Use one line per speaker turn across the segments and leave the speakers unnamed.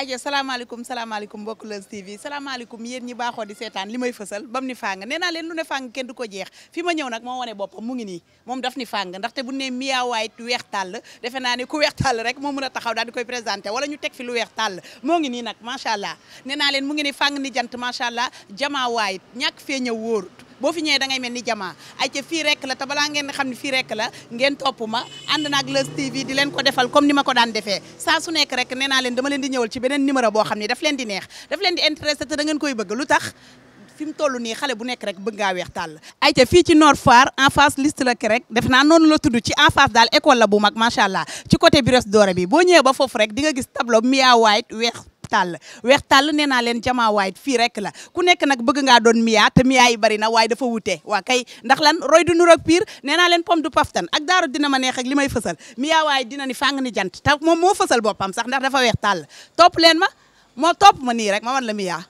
aja salaamaaleykum salaamaaleykum mbokk Leuz TV salaamaaleykum yéen ñi baaxoo di seetaan li may fësal bam ni fàng nee naa leen lu ne fàng kenn du ko jeex fi ma ñëw nag moo wane boppam mu ngi nii moom daf ni fàng ndaxte bu ne Mia White weex tàll defe naa ne ku weex tàll rek moo mën a taxaw daal di koy présenté wala ñu teg fi lu weex tàll moo ngi nii nag macha allah nee naa leen mu ngi ni fàng ni jant macha allah Jama White ñàkk fee ñëw wóorut boo fi ñëwee da ngay mel ni Jama ay ca fii rek la te balaa ngeen xam ne fii rek la ngeen topp ma ànd naag Leuz TV di leen ko defal comme ni ma ko daan defee saa su nekk rek nee naa leen dama leen di ñëwal ci beneen numéro boo xam ne daf leen di neex daf leen di intéressé te da ngeen koy bëgg lu tax fi mu toll nii xale bu nekk rek bëgg ngaa weex tàll ay ca fii ci Nord Foire en face liste la rek def naa noonu la tudd ci en face daal école la bu mag macha allah ci côté Brioche Dorée bi boo ñëwee ba foofu rek di nga gis tableau Mia White weex tàll nee naa leen Jama White fii rek la ku nekk nag bëgg ngaa doon Mia te Mia yi bari na waaye dafa wute waa kay ndax lan roy du nur ak pire nee naa leen pomme du paftan ak daaru dina ma neex ak li may fësal Mia White dina ni fàng ni jant te moom moo fësal boppam sax ndax dafa weex tàll topp leen ma moo topp ma nii rek ma wan la Mia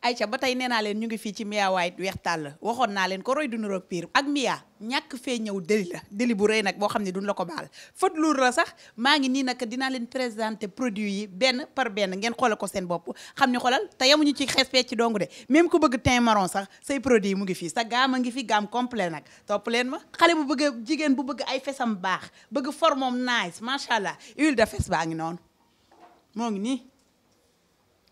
ayca ba tey nee naa leen ñu ngi fii ci Mia White weex tàll waxoon naa leen ko roy du nur ak pire ak Mia ñàkk fee ñëw déli la déli bu rëy nag boo xam ne duñ la ko baal fët luur la sax maa ngi nii nag dinaa leen présenter produit yi benn par benn ngeen xoolal ko seen bopp xam ni xoolal te yemuñu ci xees ci dongu de même ku bëgg teint marron sax say produit yi mu ngi fii sa gamme a ngi fi gamme complet nag topp leen ma xale bu bëgg jigéen bu bëgg ay fesam baax bëgg formom nice macha allah huile de fesse baa ngi noonu moo ngi nii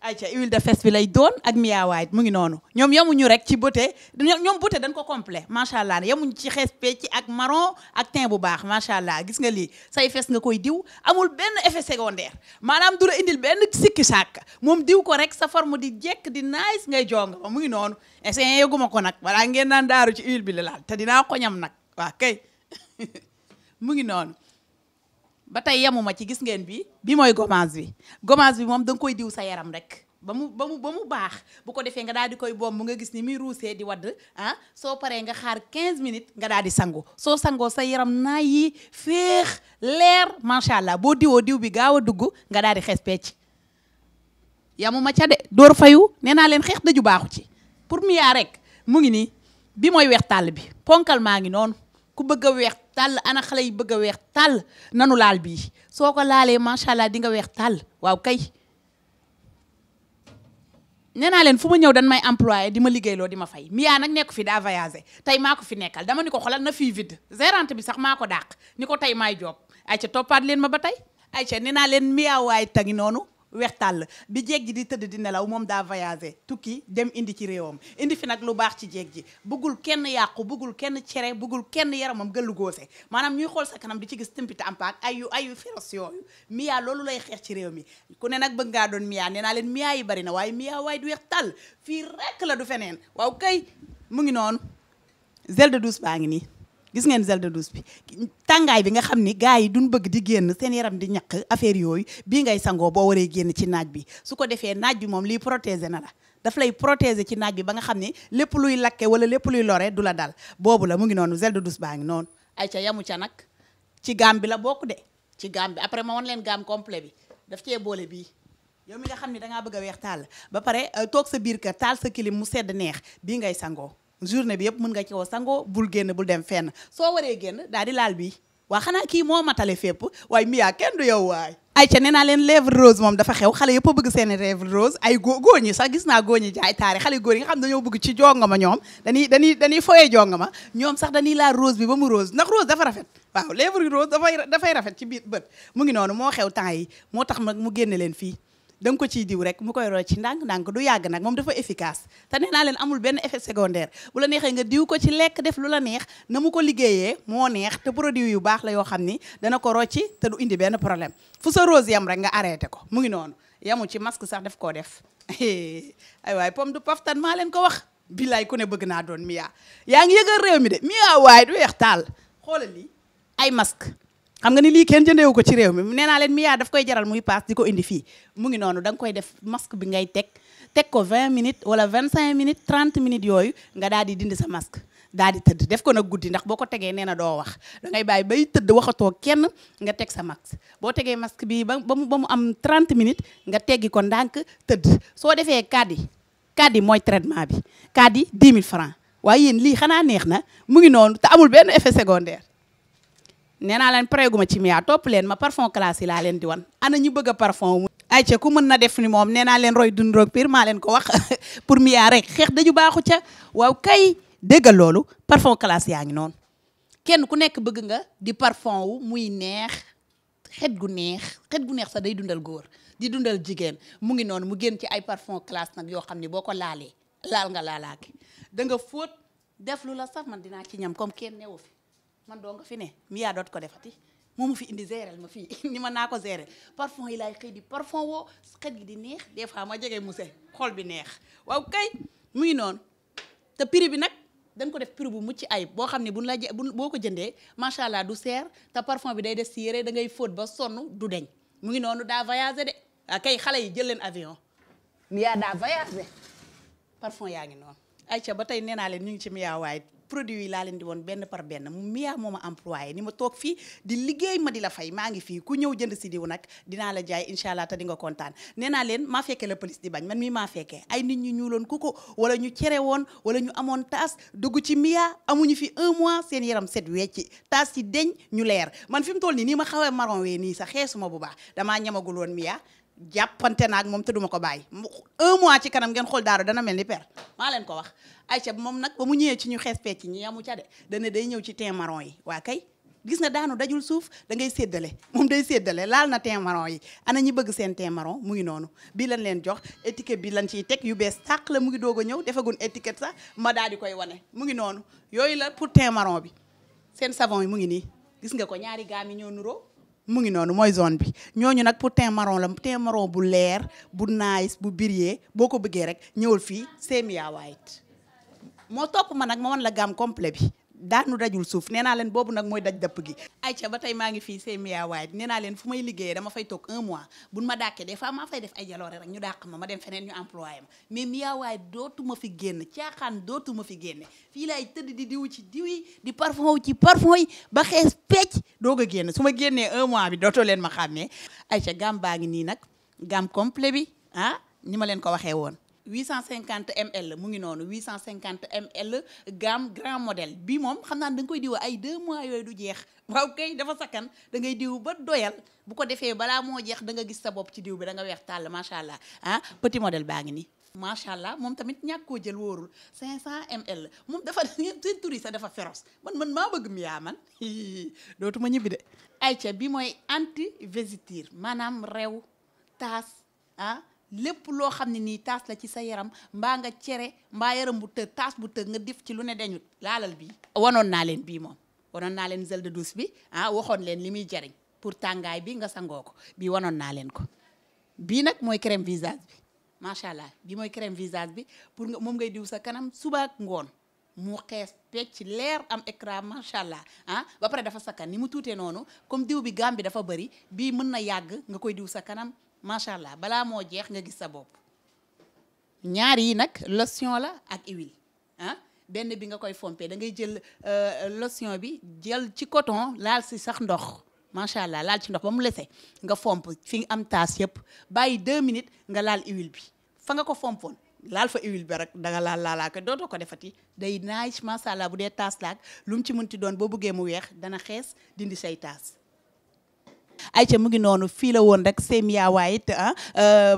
ayca huile de fesse bi lay doon ak Mia White mu ngi noonu ñoom yemuñu rek ci beauté ñoom beauté dañ ko complet macha allah yemuñu ci xees ci ak marron ak teint bu baax macha allah gis nga lii say fes nga koy diw amul benn effet secondaire maanaam du la indil benn sikki sàkk moom diw ko rek sa forme di jekk di nice ngay jonga mu ngi noonu essayé yëguma ko nag balaa ngeen naan daaru ci huile bi la laal te dinaa ko ñam nag waa kay mu ngi noonu ba tey yemuma ci gis ngeen bi mooy gommage bi moom da nga koy diw sa yaram rek ba mu baax bu ko defee nga daal di koy bomb nga gis ni muy ruusee di wadd ah soo paree nga xaar 15 minutes nga daal di sangu soo sangoo sa yaram naay yi féex leer macha allah boo diwoo diw bi gaaw a dugg nga daal di xees pecc yemuma ca de door fayu nee naa leen xeex daju baaxu ci pour Mia rek mu ngi nii bi mooy weex tàll bi ponkal maa ngi noonu ku bëgg a weex tàll ana xale yi bëgg a weex tàll nanu laal bii soo ko laalee macha allah di nga weex tàll waaw kay nee naa leen fu ma ñëw dañ may employé di ma liggéeyloo di ma fay Mia nag nekku fi daa voyagé tey maa ko fi nekkal dama ni ko xoolal na fii vide gérante bi sax maa ko dàq ni ko tey maay job ayca toppaat leen ma ba tey ayca nee naa leen Mia White tangi noonu weex tàll bi jeeg ji di tëdd di nelaw moom daa voyagé tukki dem indi ci réewam indi fi nag lu baax ci jeeg ji bëggul kenn yàqu bëggul kenn cere bëggul kenn yaramam gëllu góose maanaam ñuy xool sa kanam di ci gis tëmpite ampaak ayu féroce yooyu Mia loolu lay xeex ci réew mi ku ne nag bëgg ngaa doon Mia nee naa leen Mia yi bari na waaye Mia White weex tàll fii rek la du feneen waaw kay mu ngi noonu gel de douche baa ngi nii gis ngeen gel de douche bi tàngaay bi nga xam ni gars yi duñ bëgg di génn seen yaram di ñaq affaire yooyu bii ngay sangoo boo waree génn ci naaj bi su ko defee naaj bi moom liy protéger na la daf lay protéger ci naaj bi ba nga xam ni lépp luy lakke wala lépp luy lore du la dal boobu la mu ngi noonu gel de douche baa ngi noonu ay ca yamu ca nag ci gamme bi la bokk de ci gamme bi après ma won leen gamme complet bi daf cee boole bii yow mi nga xam ni dangaa bëgg a weex taal ba pare toog sa biir kër taal sa clim mu sedd neex bii ngay sangoo journée bi yëpp mën nga ci woo sangoo bul génn bul dem fenn soo waree génn daal di laal bii waa xanaa kii moo matale fépp waaye Mia kenn du yow waay ayca nee naa leen lèvre rose moom dafa xew xale yëpp a bëgg seen lèvre rose ay góor ñi sax gis naa góor ñi jaay taari xale góor yi nga xam dañoo bëgg ci jongama ñoom dañuy foyee jongama ñoom sax dañuy laal rose bi ba mu rose ndax rose dafa rafet waaw lèvre rose dafay rafet ci biir bët mu ngi noonu moo xew temps yi moo tax nag mu génne leen fii da nga ko ciy diw rek mu koy rocc ci ndànk-ndànk du yàgg nag moom dafa efficace te nee naa leen amul benn effet secondaire bu la neexee nga diw ko ci lekk def lu la neex na mu ko liggéeyee moo neex te produit yu baax la yoo xam ni dana ko rocci te du indi benn problème fu sa rose yam rek nga arrêté ko mu ngi noonu yamu ci masque sax def koo def ay waay pomme du paftan maa leen ko wax billaay ku ne bëgg naa doon Mia yaa ngi yëgal réew mi de Mia White du weex taal xoolal lii ay masque xam nga ni lii kenn jëndeewu ko ci réew mi nee naa leen Mia daf koy jaral muy paas di ko indi fii mu ngi noonu da nga koy def masque bi ngay teg ko 20 minutes wala 25 minutes 30 minutes yooyu nga daal di dindi sa masque daal di tëdd def ko nag guddi ndax boo ko tegee nee na doo wax da ngay bàyyi bay tëdd waxatoo kenn nga teg sa masque boo tegee masque bi ba mu am 30 minutes nga teggi ko ndànk tëdd soo defee kàddi mooy traitement bi kàddi 10 000 francs waaye yéen lii xanaa neex na mu ngi noonu te amul benn effet secondaire nee naa leen pareeguma ci Mia topp leen ma parfum classe yi laa leen di wan ana ñu bëgg a parfum ayca ku mën na def ni moom nee naa leen roy dund roog pire maa leen ko wax pour Mia rek xeex daju baaxu ca waaw kay déggal loolu parfum classe yaa ngi noonu kenn ku nekk bëgg nga di parfum wu muy neex xet gu neex sax day dundal góor di dundal jigéen mu ngi noonu mu génn ci ay parfum classe nag yoo xam ne boo ko laalee laal nga laalaake da nga fóot def lu la sax man dinaa ci ñam comme kenn newu fi man doo nga fi ne Mia doot ko defati moo ma fi indi géréel ma fii ni ma naa ko gérer parfum yi laay xëy di parfum woo xet gi di neex des fois ma jege muse xol bi neex waaw kay mu ngi noonu te prix bi nag dañ ko def prix bu mucc ayib boo xam ne boo ko jëndee macha allah du seer te parfum bi day des ci yére da ngay fóot ba sonn du deñ mu ngi noonu daa voyagé de kay xale yi jël leen avion Mia daa voyagé parfum yaa ngi noonu ayca ba tey nee naa leen ñu ngi ci Mia waaye produit yi laa leen di woon benn par benn Mia moo ma employé ni ma toog fii di liggéey ma di la fay maa ngi fii ku ñëw jënd si diw nag dinaa la jaay incha allah te di nga kontaan nee naa leen maa fekkee la police di bañ man mii maa fekkee ay nit ñu ñuuloon kuko wala ñu cere woon wala ñu amoon taas dugg ci Mia amuñu fi 1 mois seen yaram set wecci taas ci deñ ñu leer man fi mu toll nii ma xawee marron wee nii sax xeesuma bu baax damaa ñamagul woon Mia jàppante naag moom te duma ko bàyyi 1 mois ci kanam ngeen xool daaro dana mel ni per maa leen ko wax ayca moom nag ba mu ñëwee ci ñu xees pecc ñi yamu ca de dana day ñëw ci teint marron yi waa kay gis nga daanu dajul suuf da ngay séddale moom day séddale laal na teint marron yi ana ñi bëgg seen teint marron mu ngi noonu bii lañ leen jox étiquette bi lañ ciy teg yu bees tàq la mu ngi doog a ñëw defagun étiquette sax ma daal di koy wane mu ngi noonu yooyu la pour teint marron bi seen savon yi mu ngi nii gis nga ko ñaari gaam yi ñoo nuroo mu ngi noonu mooy zone bi ñooñu nag pour teint marron la teint marron bu leer bu nice bu briller boo ko bëggee rek ñëwal fii c'est Mia White moo topp ma nag ma wan la gamme complet bi daanu dajul suuf nee naa leen boobu nag mooy daj dëpp gi ayca ba tey maa ngi fii c'est Mia White nee naa leen fu may liggéeyee dama fay toog 1 mois buñ ma dàkkee des fois maa fay def ay jaloore rek ñu dàq ma dem feneen ñu employé ma mais Mia White dootuma fi génn caaxaan dootuma fi génne fii laay tëdd di diw ci diw yi di parfum wu ci parfum yi ba xees pecc doog a génn su ma génnee 1 mois bi dootoo leen ma xàmmee ayca gamme baa ngi nii nag gamme complet bi ni ma leen ko waxee woon 850 ml mu ngi noonu 850 ml gamme grand modèle bii moom xam naa da nga koy diw ay 2 mois yooyu du jeex waaw kay dafa sakkan da ngay diw ba doyal bu ko defee balaa moo jeex da nga gis sa bopp ci diw bi da nga weex tàll macha allah petit modèle baa ngi nii macha allah moom tamit ñàkk koo jël wóorul 500 ml moom dafa seen tur yi sax dafa féroce man maa bëgg Mia man dootuma ñibbi de ayca bi mooy anti végétire maanaam rew taas lépp loo xam ne nii taas la ci sa yaram mbaa nga cere mbaa yaram bu tëg taas bu tëg nga def ci lu ne dañut laalal bii wanoon naa leen bii moom wanoon naa leen gel de douche bi waxoon leen li muy jariñ pour tàngaay bi nga sangoo ko bii wanoon naa leen ko bii nag mooy crème visage bi macha allah bii mooy crème visage bi pour nga moom ngay diw sa kanam suba ak ngoon mu xees pecc leer am écran macha allah ba pare dafa sakkan ni mu tuutee noonu comme diw bi gaam bi dafa bëri bii mën na yàgg nga koy diw sa kanam macha allah balaa moo jeex nga gis sa bopp ñaar yi nag lotion la ak huile benn bi nga koy fompee da ngay jël lotion bi jël ci coton laal si sax ndox macha allah laal ci ndox ba mu lese nga fomp fi am taas yëpp bàyyi 2 minutes nga laal huile bi fa nga ko fompoon laal fa huile bi rek danga laalaaka dootoo ko defati day nice macha allah bu dee taas laak lu mu ci mënti doon boo bëggee mu weex dana xees dindi say taas ayca mu ngi noonu fii la woon rek c'est Mia White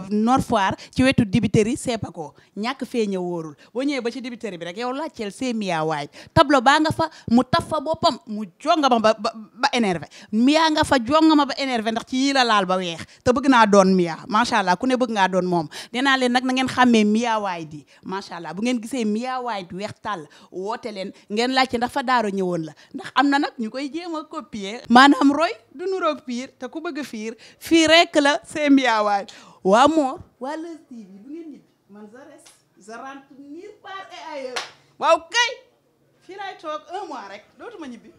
Nord Foire ci wetu dibiteri Sepako ñàkk fee ñëw wóorul boo ñëwee ba ci dibiteri bi rek yow laajteel c'est Mia White tableau baa nga fa mu taf fa boppam mu jongama ba énervé Mia nga fa jongama ba énervé ndax ci yii la laal ba weex te bëgg naa doon Mia macha allah ku ne bëgg ngaa doon moom nee naa leen nag na ngeen xàmmee Mia White yi macha allah bu ngeen gisee Mia White weex tàll woote leen ngeen laajte ndax fa daaro ñëwoon la ndax am na nag ñu koy jéem a copier maanaam roy du nuroog piir te ku bëgg fiir fii rek la c'est Mia White waa Mor waa Leuz TV bu ngeen ñibbi man je rentre nulle part et ailleurs waaw kay fii laay toog 1 mois rek dootuma ñibbi